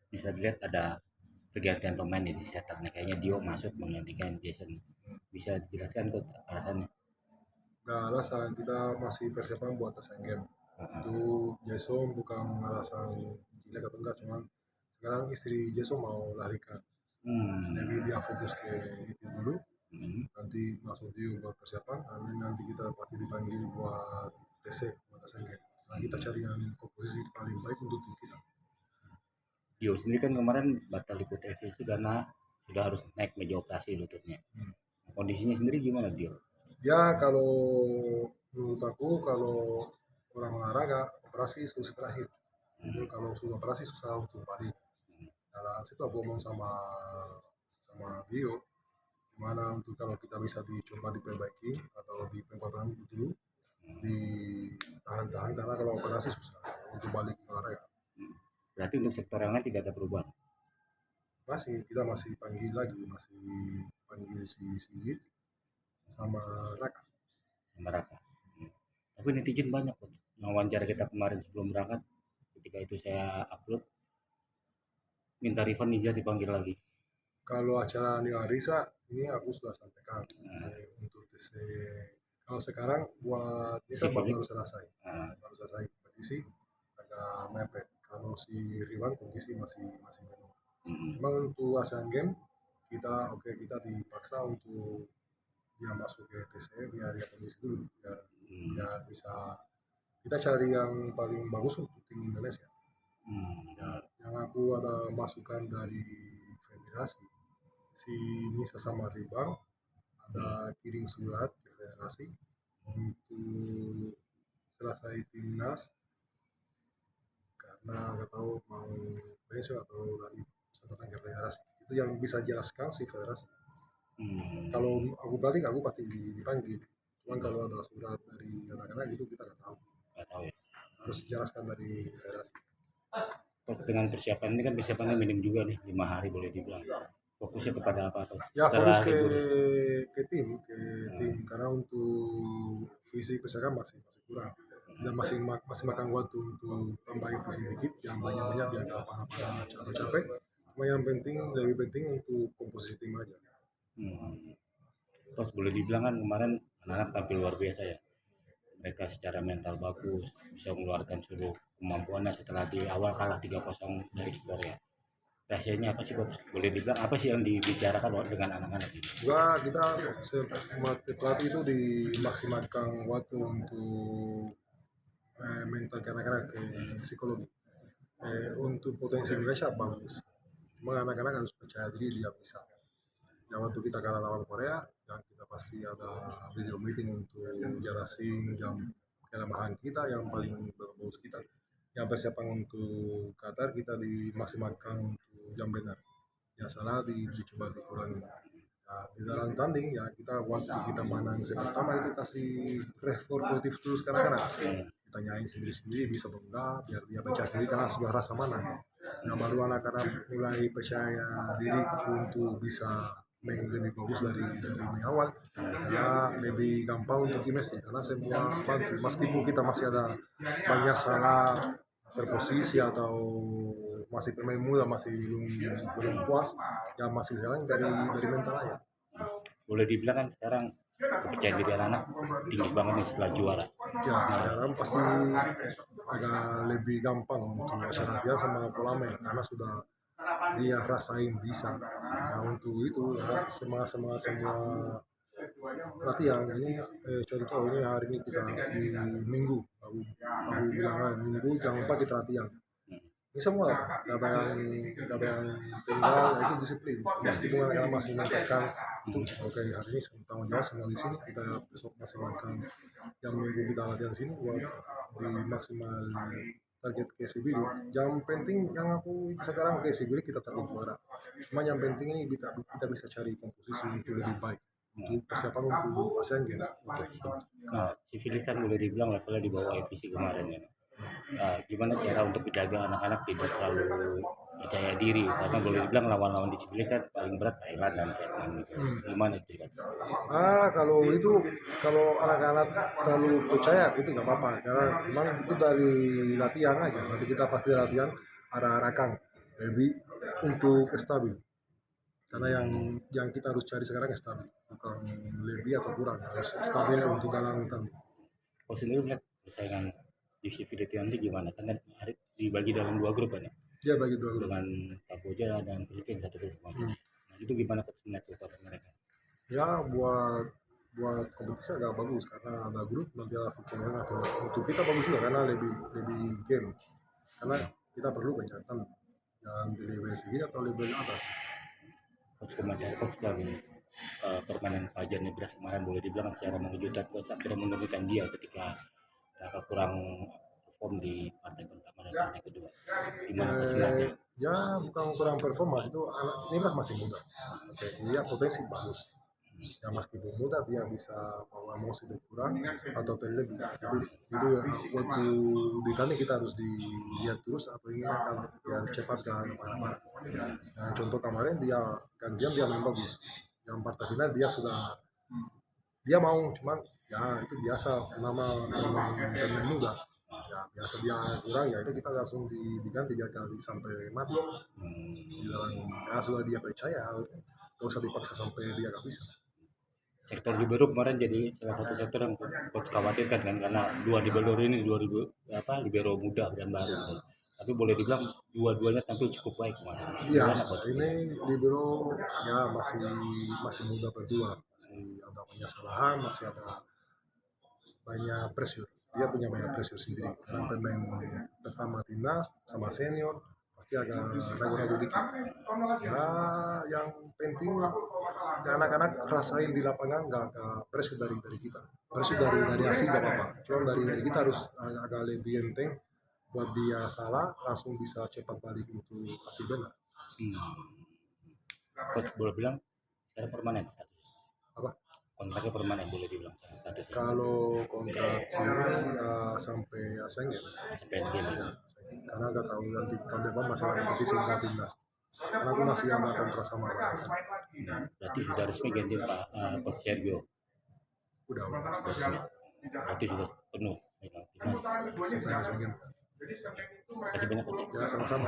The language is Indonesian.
bisa dilihat ada pergantian pemain di setup nih. Kayaknya Dio masuk menggantikan Jason. Bisa dijelaskan kok alasannya? Gak alasan, kita masih persiapan buat Asian Games. Itu Jason bukan alasan jelek atau enggak, cuman sekarang istri Jason mau larikan. Jadi Hmm. dia fokus ke itu dulu, Hmm. nanti masuk dia buat persiapan, nanti kita pasti dipanggil buat TC, buat Asian Games. Nah, kita cari yang komposisi paling baik untuk tim kita. Dio sendiri kan kemarin batal ikut FVC karena sudah harus naik meja operasi lututnya. Hmm. Kondisinya sendiri gimana Dio? Ya kalau menurut aku kalau orang olahraga operasi solusi terakhir. Itu Hmm. kalau sudah operasi susah untuk balik. Nah, situ aku ngomong sama Dio, gimana untuk kalau kita bisa dicoba diperbaiki atau diperkuatkan dulu, ditahan-tahan karena kalau operasi susah untuk balik ke olahraga. Berarti untuk sektor yang lain tidak ada perubahan Masih kita masih panggil lagi, masih panggil si Sigit sama Raka. sama Raka. Hmm. Tapi netizen banyak kok. Yang wawancara kita kemarin sebelum berangkat, ketika itu saya upload, minta Rifan Nizar dipanggil lagi. Kalau acara Nia Risa ini aku sudah sampaikan untuk TC. Kalau sekarang buat Si Nisa baru Felix, selesai, baru selesai kompetisi agak mepet. Kalau si Riwan kondisi masih masih penuh. hmm, Cuma untuk Asian Games kita oke kita dipaksa untuk dia masuk ke TC biar dia kondisi dulu biar biar bisa kita cari yang paling bagus untuk tim Indonesia. Ya, hmm, yang aku ada masukan dari federasi si Nisa sama Ribang ada kirim surat ke federasi untuk selesai timnas karena nggak tahu mau pensiun atau lagi kesempatan ke federasi itu yang bisa jelaskan si federasi. Kalau hmm, aku balik aku pasti dipanggil, cuman kalau ada surat dari anak-anak itu kita nggak tahu, nggak tahu ya. harus jelaskan dari federasi. Terus dengan persiapan ini kan persiapannya minim juga nih, 5 hari boleh dibilang. Fokusnya kepada apa tuh Ya fokus setelah libur? ke tim karena untuk visi persiapan masih masih kurang dan masih makan waktu untuk tambahin visi dikit yang banyak-banyak biar gak apa-apa atau capek. Cuma yang penting lebih penting untuk komposisi tim aja. Hmm. Terus boleh dibilang kan kemarin anak-anak tampil luar biasa ya. Mereka secara mental bagus, bisa mengeluarkan seluruh kemampuannya setelah di awal kalah 3-0 dari Korea. Rahasianya apa sih Coach? Boleh dibilang apa sih yang dibicarakan dengan anak-anak ini? Juga kita pelatih itu dimaksimalkan waktu untuk mental anak-anak psikologi. Untuk potensi Indonesia bagus. Cuma anak-anak harus percaya diri dia bisa. Ya waktu kita kalah lawan Korea, yang kita pasti ada video meeting untuk jelasin jam kelemahan kita yang paling bagus kita. Yang persiapan untuk Qatar kita dimaksimalkan untuk jam benar. Yang salah dicoba dikurangi. Nah, di dalam tanding ya kita waktu kita menang set pertama itu kasih respon positif terus karena kita nyanyi sendiri-sendiri bisa atau enggak biar dia percaya diri karena sudah rasa menang. Yang baru anak-anak mulai percaya diri untuk bisa main lebih bagus dari awal ya lebih gampang untuk gimnastik karena semua bantu meskipun kita masih ada banyak salah terposisi atau masih pemain muda masih belum belum puas ya masih jalan dari mental aja. Boleh dibilang kan sekarang kepercayaan diri anak-anak tinggi banget nih setelah juara. Ya sekarang pasti agak lebih gampang untuk latihan sama pola main karena sudah dia rasain bisa. Nah untuk itu ya semua latihan ini contoh ini hari ini kita di minggu aku bilang minggu jangan lupa kita latihan ini semua gak ada yang tinggal ya itu disiplin meskipun anak masih mengatakan itu oke hari ini tanggung jawab semua di sini kita besok masih makan yang minggu kita latihan sini buat di maksimal target KCB yang penting yang aku sekarang KCB kita target juara cuma yang penting ini kita bisa cari komposisi untuk lebih baik untuk persiapan untuk ASEAN Games. Nah, si Felix kan boleh dibilang levelnya di bawah IPC kemarin ya. Nah, gimana cara untuk menjaga anak-anak tidak terlalu percaya diri? Karena boleh dibilang lawan-lawan di Cipilik kan paling berat Thailand dan Vietnam gitu. Gimana itu kan? Kalau itu kalau anak-anak terlalu percaya itu nggak apa-apa karena memang itu dari latihan aja nanti kita pasti latihan arah-arahkan lebih untuk stabil. Karena yang kita harus cari sekarang stabil, bukan lebih atau kurang, harus stabil untuk dalam tanding. Kau sendiri melihat persaingan divisi Filipina nanti gimana? Karena dibagi dalam dua grup kan ya, Dia bagi dua grup. dengan Kamboja dan Filipina satu grup maksudnya. Nah itu gimana coach melihat performa mereka? Ya buat kompetisi agak bagus karena ada grup nanti ada fixingnya. Untuk kita bagus juga karena lebih lebih game. Karena kita perlu pencatatan yang di level segini atau level atas. Coach komentar coach dari permainan Fajar Nebras kemarin boleh dibilang secara mengejutkan, coach akhirnya menurunkan dia ketika mereka kurang perform di partai pertama dan partai kedua. Gimana coach melihatnya? Ya bukan kurang performa, itu anak ini masih muda. Oke, dia potensi bagus. Ya meskipun muda dia bisa bawa emosi berkurang atau terlebih. Itu waktu ditanya kita harus dilihat terus atau ingatkan biar cepat ke mana. Nah, contoh kemarin dia gantian dia main bagus. Yang partai final dia mau cuman ya itu biasa nama pemain muda. Ya biasa dia kurang ya itu kita langsung diganti biar kali sampai mati. Ya sudah dia percaya, gak usah dipaksa sampai dia gak bisa. Sektor libero kemarin jadi salah satu sektor yang coach khawatirkan kan, karena dua libero ini libero muda dan baru kan. Tapi boleh dibilang dua-duanya tampil cukup baik kemarin. Iya, Gimana, coach? ini libero ya masih muda berdua, masih ada banyak kesalahan, masih ada banyak pressure. Dia punya banyak pressure sendiri karena pemain pertama timnas sama senior pasti agak ragu-ragu dikit. Ya yang penting ya, anak-anak rasain di lapangan nggak pressure dari kita, pressure dari hasil gak apa-apa. Cuma dari kita harus agak lebih enteng buat dia salah langsung bisa cepat balik untuk hasil benar. Coach boleh bilang sekarang permanen status Apa? kontraknya permanen boleh dibilang sekarang statusnya Kalau kontrak sini sampai ASEAN ya, sampai game ya. karena nggak tahu nanti tahun depan masih ada kompetisi dengan timnas. Karena aku masih ada kontrak sama mereka. Berarti sudah resmi ganti Pak Coach Sergio. Udah. Resmi. Berarti sudah penuh megang timnas. Saya ingin. Kasih banyak coach. Ya sama-sama.